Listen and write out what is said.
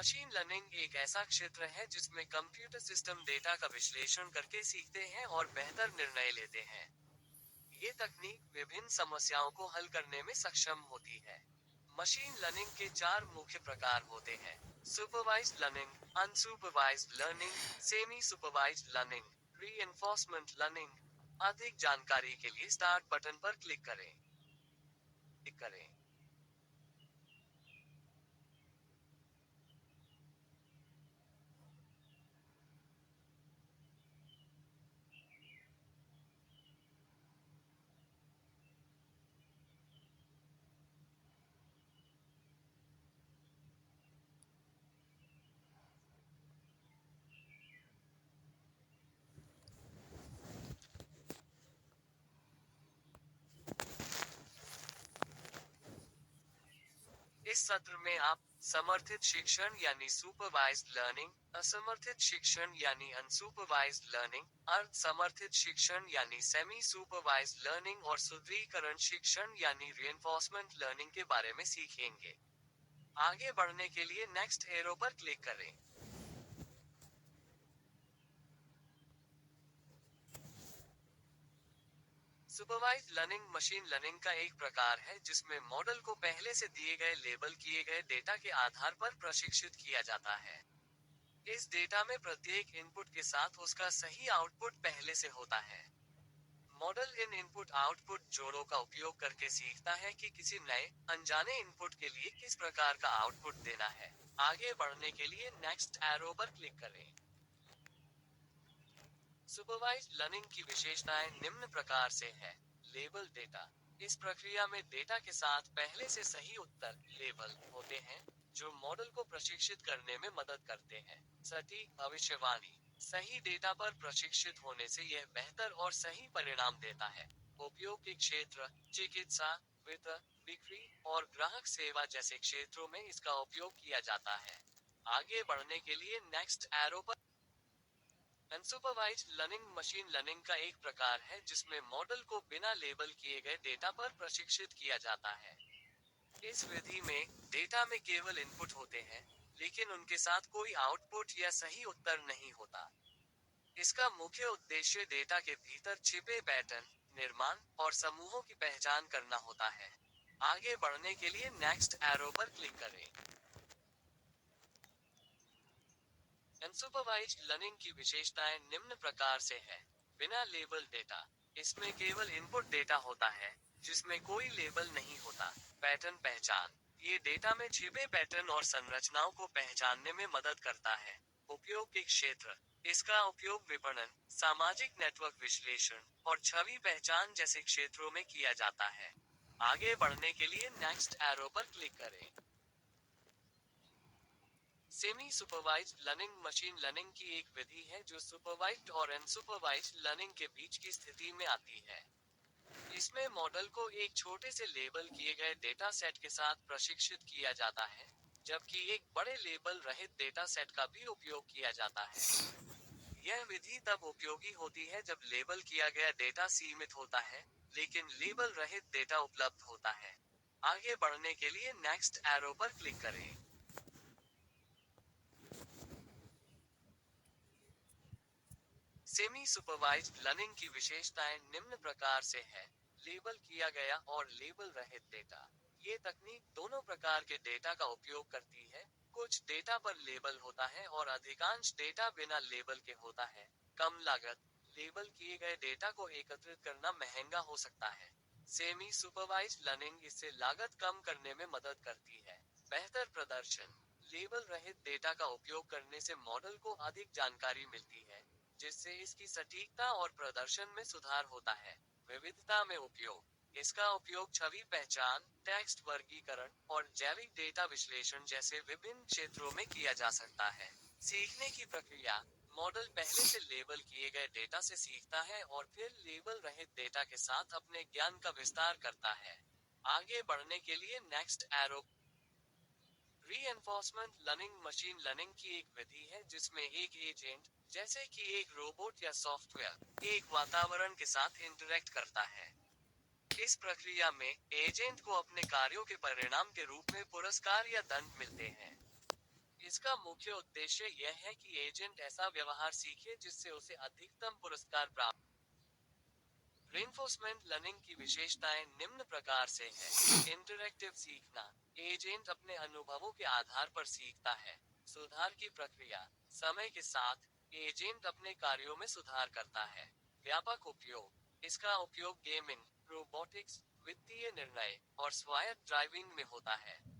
Machine learning एक ऐसा क्षेत्र है जिसमें कंप्यूटर सिस्टम डेटा का विश्लेषण करके सीखते हैं और बेहतर निर्णय लेते हैं। ये तकनीक विभिन्न समस्याओं को हल करने में सक्षम होती है। मशीन लर्निंग के चार मुख्य प्रकार होते हैं: supervised learning, unsupervised learning, semi supervised learning, reinforcement learning. अधिक जानकारी के लिए स्टार्ट बटन पर क्लिक करें। इस सत्र में आप समर्थित शिक्षण यानी सुपरवाइज्ड लर्निंग, असमर्थित शिक्षण यानी अनसुपरवाइज्ड लर्निंग, अर्ध समर्थित शिक्षण यानी सेमी सुपरवाइज्ड लर्निंग और सुदृढ़ीकरण शिक्षण यानी रिइंफोर्समेंट लर्निंग के बारे में सीखेंगे। आगे बढ़ने के लिए नेक्स्ट एरो पर क्लिक करें। सुपरवाइज्ड लर्निंग मशीन लर्निंग का एक प्रकार है जिसमें मॉडल को पहले से दिए गए लेबल किए गए डेटा के आधार पर प्रशिक्षित किया जाता है। इस डेटा में प्रत्येक इनपुट के साथ उसका सही आउटपुट पहले से होता है। मॉडल इन इनपुट आउटपुट जोड़ों का उपयोग करके सीखता है कि किसी नए अनजाने इनपुट के लिए किस प्रकार का आउटपुट देना है। आगे बढ़ने के लिए नेक्स्ट एरो पर क्लिक करें। सुपरवाइज्ड लर्निंग की विशेषताएं निम्न प्रकार से है। लेबल डेटा, इस प्रक्रिया में डेटा के साथ पहले से सही उत्तर लेबल होते हैं जो मॉडल को प्रशिक्षित करने में मदद करते हैं। सटीक भविष्यवाणी, सही डेटा पर प्रशिक्षित होने से यह बेहतर और सही परिणाम देता है। उपयोग के क्षेत्र: चिकित्सा, वित्त, बिक्री और ग्राहक सेवा जैसे क्षेत्रों में इसका उपयोग किया जाता है। आगे बढ़ने के लिए नेक्स्ट एरो पर। अनसुपरवाइज्ड लर्निंग मशीन लर्निंग का एक प्रकार है जिसमें मॉडल को बिना लेबल किए गए डेटा पर प्रशिक्षित किया जाता है। इस विधि में डेटा में केवल इनपुट होते हैं, लेकिन उनके साथ कोई आउटपुट या सही उत्तर नहीं होता। इसका मुख्य उद्देश्य डेटा के भीतर छिपे पैटर्न, निर्माण और समूहों की पहचान करना होता है। आगे बढ़ने के लिए नेक्स्ट एरो पर क्लिक करें। अनसुपरवाइज्ड लर्निंग की विशेषताएं निम्न प्रकार से है। बिना लेबल डेटा, इसमें केवल इनपुट डेटा होता है जिसमें कोई लेबल नहीं होता। पैटर्न पहचान, ये डेटा में छिपे पैटर्न और संरचनाओं को पहचानने में मदद करता है। उपयोग के क्षेत्र, इसका उपयोग विपणन, सामाजिक नेटवर्क विश्लेषण और छवि पहचान जैसे क्षेत्रों में किया जाता है। आगे बढ़ने के लिए नेक्स्ट एरो पर क्लिक करें। Semi supervised learning machine learning की एक विधि है जो सुपरवाइज्ड और अनसुपरवाइज्ड लर्निंग के बीच की स्थिति में आती है। इसमें मॉडल को एक छोटे से लेबल किए गए डेटा सेट के साथ प्रशिक्षित किया जाता है, जबकि एक बड़े लेबल रहित डेटा सेट का भी उपयोग किया जाता है। यह विधि तब उपयोगी होती है जब लेबल किया गया डेटा सीमित होता है, लेकिन लेबल रहित डेटा उपलब्ध होता है। आगे बढ़ने के लिए नेक्स्ट एरो पर क्लिक करें। सेमी सुपरवाइज्ड लर्निंग की विशेषताएं निम्न प्रकार से है। लेबल किया गया और लेबल रहित डेटा, ये तकनीक दोनों प्रकार के डेटा का उपयोग करती है। कुछ डेटा पर लेबल होता है और अधिकांश डेटा बिना लेबल के होता है। कम लागत, लेबल किए गए डेटा को एकत्रित करना महंगा हो सकता है। सेमी सुपरवाइज्ड लर्निंग इससे लागत कम करने में मदद करती है। बेहतर प्रदर्शन, लेबल रहित डेटा का उपयोग करने से मॉडल को अधिक जानकारी मिलती है, जिससे इसकी सटीकता और प्रदर्शन में सुधार होता है। विविधता में उपयोग, इसका उपयोग छवि पहचान, टेक्स्ट वर्गीकरण और जैविक डेटा विश्लेषण जैसे विभिन्न क्षेत्रों में किया जा सकता है। सीखने की प्रक्रिया, मॉडल पहले से लेबल किए गए डेटा से सीखता है और फिर लेबल रहित डेटा के साथ अपने ज्ञान का विस्तार करता है। आगे बढ़ने के लिए next arrow. Reinforcement learning machine learning की एक विधि है जिसमें एक एजेंट, जैसे कि एक रोबोट या सॉफ्टवेयर, एक वातावरण के साथ इंटरैक्ट करता है। इस प्रक्रिया में एजेंट को अपने कार्यों के परिणाम के रूप में पुरस्कार या दंड मिलते हैं। इसका मुख्य उद्देश्य यह है कि एजेंट ऐसा व्यवहार सीखे जिससे उसे अधिकतम पुरस्कार प्राप्त। रेनफोर्समेंट लर्निंग की विशेषताएं निम्न प्रकार से है। इंटरैक्टिव सीखना, एजेंट अपने अनुभवों के आधार पर सीखता है। सुधार की प्रक्रिया, समय के साथ एजेंट अपने कार्यों में सुधार करता है। व्यापक उपयोग, इसका उपयोग गेमिंग, रोबोटिक्स, वित्तीय निर्णय और स्वायत्त ड्राइविंग में होता है।